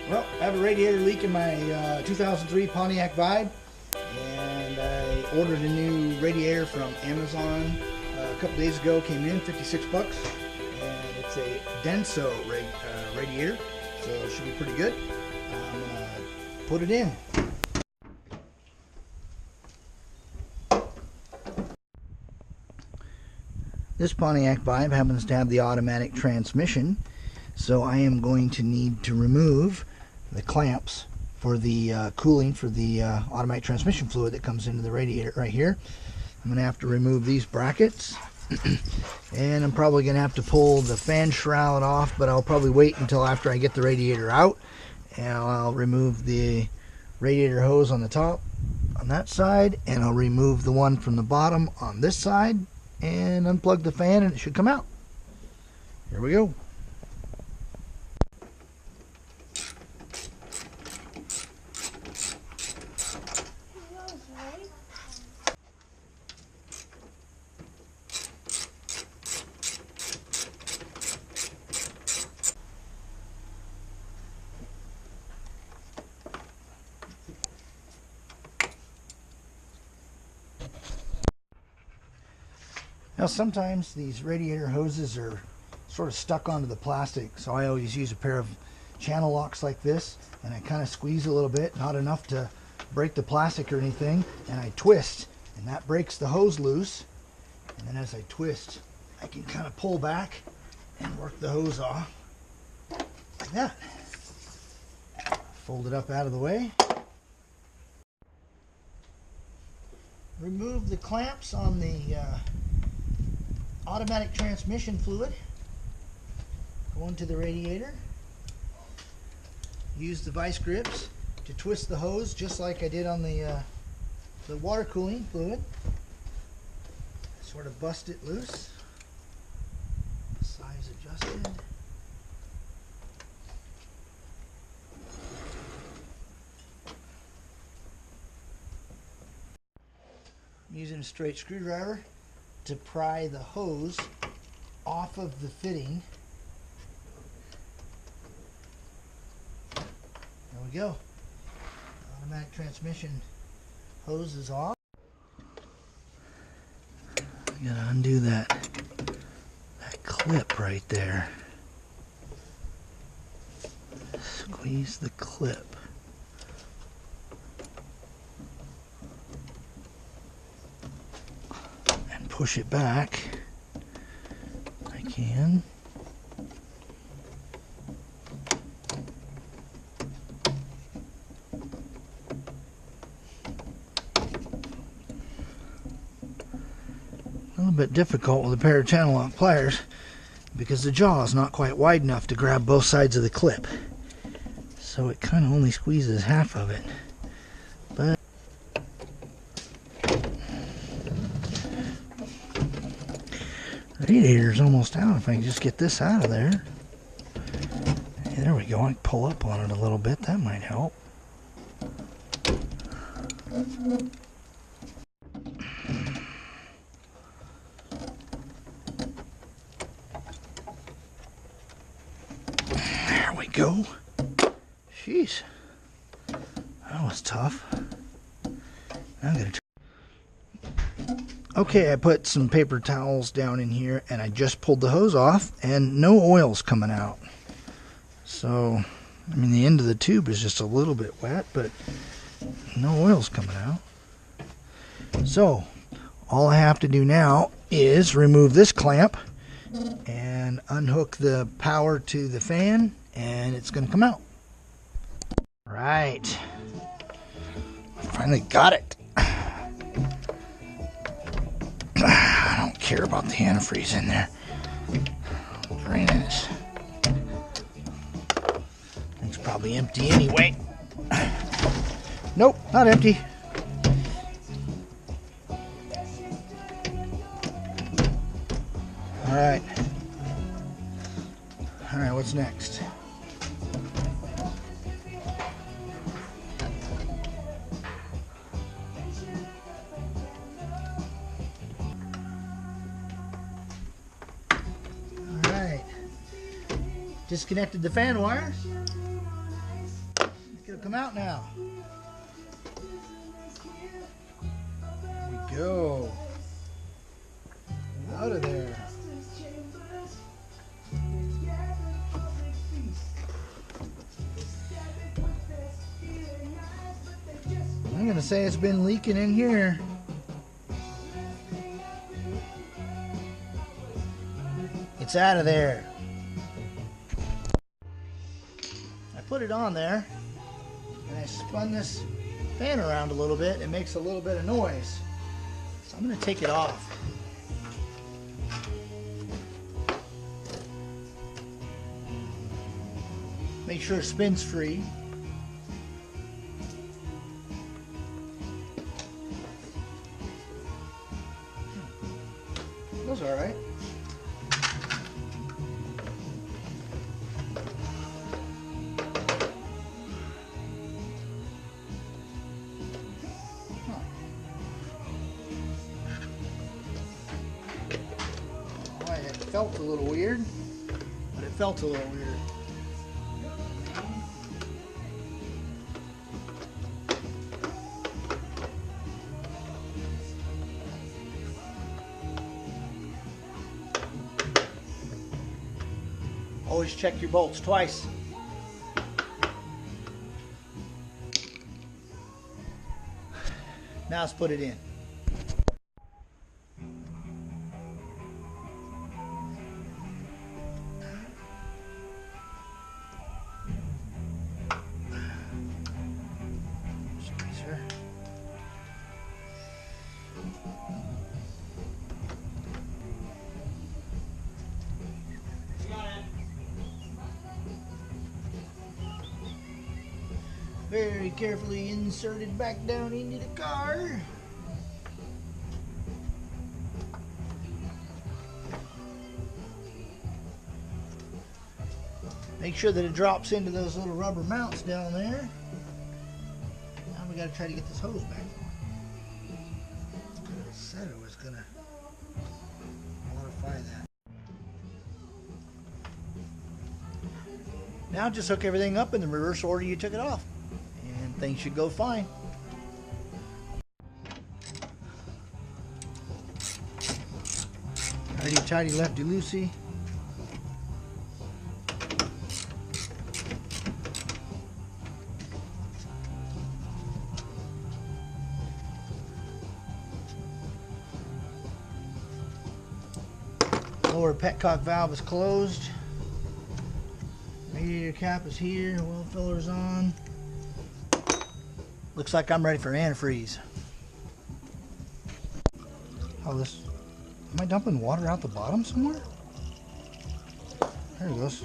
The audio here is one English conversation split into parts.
Well, I have a radiator leak in my 2003 Pontiac Vibe, and I ordered a new radiator from Amazon a couple days ago. Came in 56 bucks, and it's a Denso radiator, so it should be pretty good. I'm gonna put it in. This Pontiac Vibe happens to have the automatic transmission, so I am going to need to remove the clamps for the cooling for the automatic transmission fluid that comes into the radiator right here. I'm going to have to remove these brackets and I'm probably going to have to pull the fan shroud off, but I'll probably wait until after I get the radiator out, and I'll remove the radiator hose on the top on that side, and I'll remove the one from the bottom on this side and unplug the fan, and it should come out. Here we go. Now sometimes these radiator hoses are sort of stuck onto the plastic, so I always use a pair of channel locks like this, and I kind of squeeze a little bit, not enough to break the plastic or anything, and I twist, and that breaks the hose loose. And then as I twist, I can kind of pull back and work the hose off like that. Fold it up out of the way. Remove the clamps on the automatic transmission fluid. Go into the radiator. Use the vice grips to twist the hose just like I did on the water cooling fluid. Sort of bust it loose. Size adjusted. I'm using a straight screwdriver to pry the hose off of the fitting. There we go. Automatic transmission hose is off. I gotta undo that clip right there. Squeeze the clip. Push it back if I can. A little bit difficult with a pair of channel lock pliers because the jaw is not quite wide enough to grab both sides of the clip, so it kind of only squeezes half of it. But radiator's almost out. If I can just get this out of there. Hey, there we go. I can pull up on it a little bit. That might help. There we go. Jeez. That was tough. Now I'm gonna Okay, I put some paper towels down in here, and I just pulled the hose off, and no oil's coming out. So, I mean, the end of the tube is just a little bit wet, but no oil's coming out. So, all I have to do now is remove this clamp and unhook the power to the fan, and it's going to come out. Right. I finally got it. I don't care about the antifreeze in there. Drain this. It's probably empty anyway. Nope, not empty. Alright. Alright, what's next? Disconnected the fan wire. Should come out now. There we go. Out of there. I'm gonna say it's been leaking in here. It's out of there. I put it on there and I spun this fan around a little bit. It makes a little bit of noise. So I'm gonna take it off. Make sure it spins free. Those are all right. It felt a little weird, but it felt a little weird. Always check your bolts twice. Now let's put it in. Very carefully inserted back down into the car. Make sure that it drops into those little rubber mounts down there. Now we got to try to get this hose back on. I said I was going to modify that. Now just hook everything up in the reverse order you took it off. And things should go fine. Righty tighty, lefty loosey. Lower petcock valve is closed. Radiator cap is here. Oil filler's on. Looks like I'm ready for antifreeze. Oh, this. Am I dumping water out the bottom somewhere? There it goes.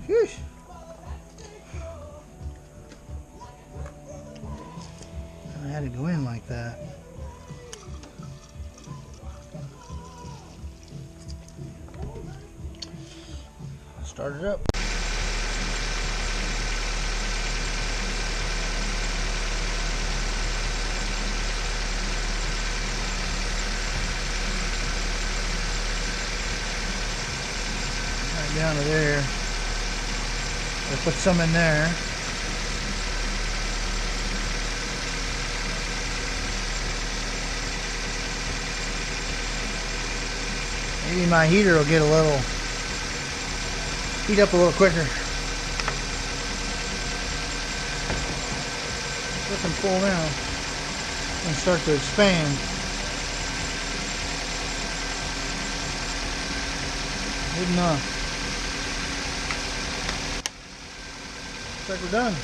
Sheesh. I had to go in like that. Start it up. Right down to there. I'll put some in there. Maybe my heater will get a little heat up a little quicker. Looking full now. And start to expand. Good enough. Looks like we're done.